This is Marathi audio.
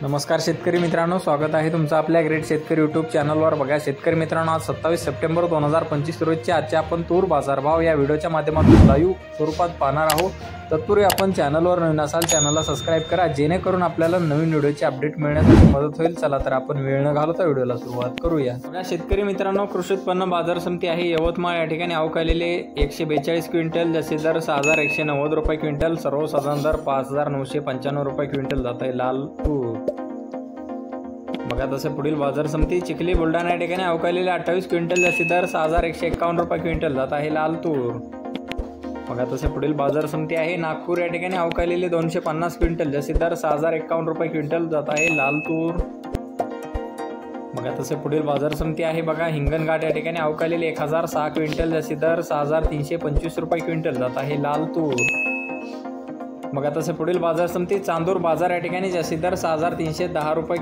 नमस्कार शेतकरी मित्रांनो, स्वागत आहे तुमचं आपल्या ग्रेट शेतकरी यूट्यूब चॅनलवर। बघा शेतकरी मित्रांनो, आज 27 सप्टेंबर 2025 रोजचे आजचे आपण तूर बाजारभाव या व्हिडिओच्या माध्यमातून लाईव्ह स्वरूपात पाहणार आहोत। तत्पूर्वी आपण चॅनलवर नवीन असाल चॅनलला सबस्क्राइब करा, जेणेकरून आपल्याला नवीन व्हिडिओचे अपडेट मिळण्यासाठी मदत होईल। चला तर आपण वेळ न घालवता व्हिडिओला सुरुवात करूया। बघा शेतकरी मित्रांनो, कृषी उत्पन्न बाजार समिती आहे यवतमाळ या ठिकाणी अवकालेले 142 क्विंटल, जसे दर 6190 रुपये क्विंटल, सर्वसाधारण दर 5995 रुपये क्विंटल जात आहे लाल तूर। बघा तसे पुढील बाजार समिती चिखली बुलढाणा या ठिकाणी अवकालेले 28 क्विंटल, जसे दर 6151 रुपये क्विंटल जात आहे लाल तूर। बघा तसे पुढील बाजार समिती आहे नागपूर या ठिकाणी अवकालेले 250 क्विंटल, जसे दर 6051 रुपये क्विंटल जात आहे लाल तूर। बघा तसे पुढील बाजार समिती आहे बघा हिंगणघाट या ठिकाणी अवकालेले 1006 क्विंटल, जसे दर 6325 रुपये क्विंटल जात आहे लाल तूर। बघा तसे पुढील बाजार समिती चांदूर बाजार या ठिकाणी जसे दर 6310 रुपये